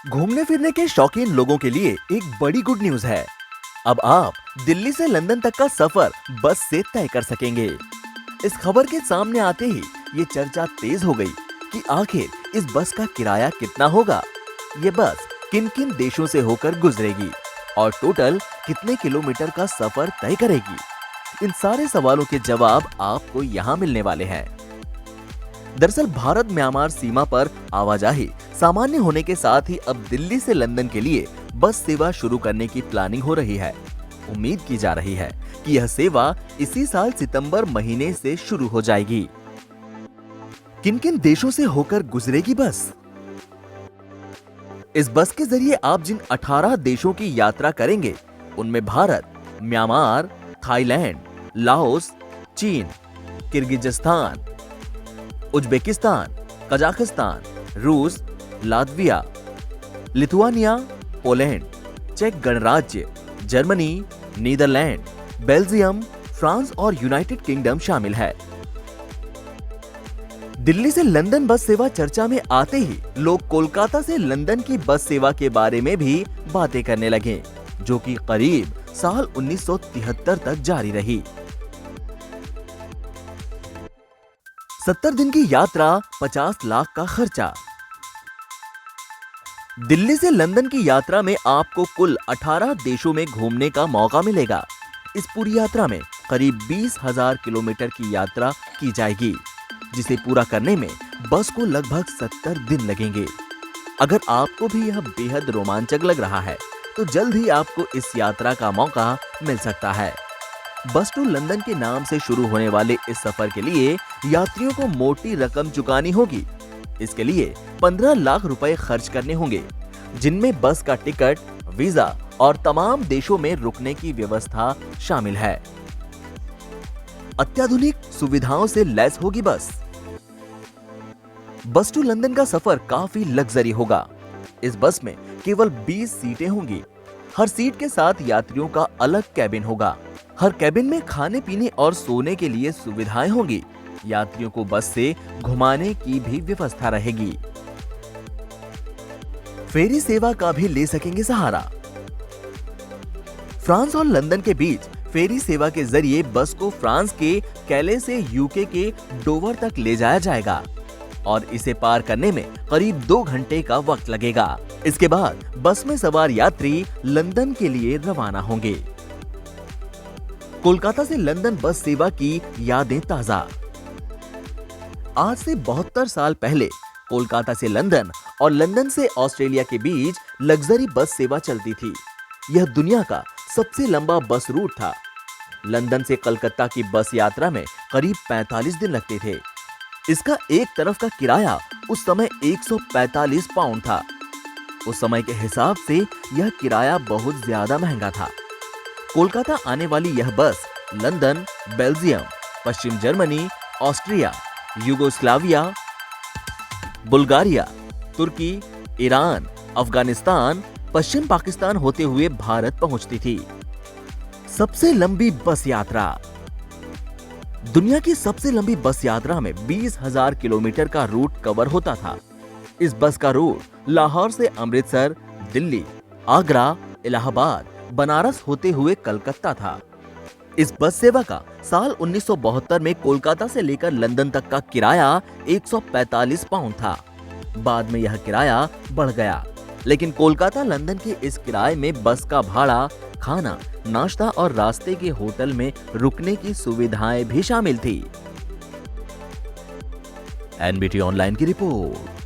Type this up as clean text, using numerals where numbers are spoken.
घूमने फिरने के शौकीन लोगों के लिए एक बड़ी गुड न्यूज है। अब आप दिल्ली से लंदन तक का सफर बस से तय कर सकेंगे। इस खबर के सामने आते ही ये चर्चा तेज हो गई कि आखिर इस बस का किराया कितना होगा, ये बस किन किन देशों से होकर गुजरेगी और टोटल कितने किलोमीटर का सफर तय करेगी। इन सारे सवालों के जवाब आपको यहाँ मिलने वाले हैं। दरअसल भारत म्यांमार सीमा पर आवाजाही सामान्य होने के साथ ही अब दिल्ली से लंदन के लिए बस सेवा शुरू करने की प्लानिंग हो रही है। उम्मीद की जा रही है कि यह सेवा इसी साल सितंबर महीने से शुरू हो जाएगी। किन किन देशों से होकर गुजरेगी बस? इस बस के जरिए आप जिन 18 देशों की यात्रा करेंगे उनमें भारत, म्यांमार, थाईलैंड, लाओस, चीन, किर्गिजिस्तान, उज्बेकिस्तान, कजाकिस्तान, रूस, लातविया, लिथुआनिया, पोलैंड, चेक गणराज्य, जर्मनी, नीदरलैंड, बेल्जियम, फ्रांस और यूनाइटेड किंगडम शामिल है। दिल्ली से लंदन बस सेवा चर्चा में आते ही लोग कोलकाता से लंदन की बस सेवा के बारे में भी बातें करने लगे, जो कि करीब साल 1973 तक जारी रही। 70 दिन की यात्रा, 50 लाख का खर्चा। दिल्ली से लंदन की यात्रा में आपको कुल 18 देशों में घूमने का मौका मिलेगा। इस पूरी यात्रा में करीब 20,000 किलोमीटर की यात्रा की जाएगी, जिसे पूरा करने में बस को लगभग 70 दिन लगेंगे। अगर आपको भी यह बेहद रोमांचक लग रहा है तो जल्द ही आपको इस यात्रा का मौका मिल सकता है। बस टू लंदन के नाम से शुरू होने वाले इस सफर के लिए यात्रियों को मोटी रकम चुकानी होगी। इसके लिए 15 लाख रुपए खर्च करने होंगे, जिनमें बस का टिकट, वीजा और तमाम देशों में रुकने की व्यवस्था शामिल है। अत्याधुनिक सुविधाओं से लैस होगी बस। बस टू लंदन का सफर काफी लग्जरी होगा। इस बस में केवल 20 सीटें होंगी। हर सीट के साथ यात्रियों का अलग कैबिन होगा। हर कैबिन में खाने पीने और सोने के लिए सुविधाएं होंगी। यात्रियों को बस से घुमाने की भी व्यवस्था रहेगी। फेरी सेवा का भी ले सकेंगे सहारा। फ्रांस और लंदन के बीच फेरी सेवा के जरिए बस को फ्रांस के कैले से यूके के डोवर तक ले जाया जाएगा और इसे पार करने में करीब 2 घंटे का वक्त लगेगा। इसके बाद बस में सवार यात्री लंदन के लिए रवाना होंगे। कोलकाता से लंदन बस सेवा की यादें ताजा। आज से 72 साल पहले कोलकाता से लंदन और लंदन से ऑस्ट्रेलिया के बीच लग्जरी बस सेवा चलती थी। यह दुनिया का सबसे लंबा बस रूट था। लंदन से कलकत्ता की बस यात्रा में करीब 45 दिन लगते थे। इसका एक तरफ का किराया उस समय 145 पाउंड था। उस समय के हिसाब से यह किराया बहुत ज्यादा महंगा था। कोलकाता आने वाली यह बस लंदन, बेल्जियम, पश्चिम जर्मनी, ऑस्ट्रिया, यूगोस्लाविया, बुल्गारिया, तुर्की, ईरान, अफगानिस्तान, पश्चिम पाकिस्तान होते हुए भारत पहुंचती थी। सबसे लंबी बस यात्रा। दुनिया की सबसे लंबी बस यात्रा में 20,000 किलोमीटर का रूट कवर होता था। इस बस का रूट लाहौर से अमृतसर, दिल्ली, आगरा, इलाहाबाद, बनारस होते हुए कलकत्ता था। इस बस सेवा का साल 1972 में कोलकाता से लेकर लंदन तक का किराया 145 पाउंड था। बाद में यह किराया बढ़ गया, लेकिन कोलकाता लंदन के इस किराए में बस का भाड़ा, खाना, नाश्ता और रास्ते के होटल में रुकने की सुविधाएं भी शामिल थी। एनबीटी ऑनलाइन की रिपोर्ट।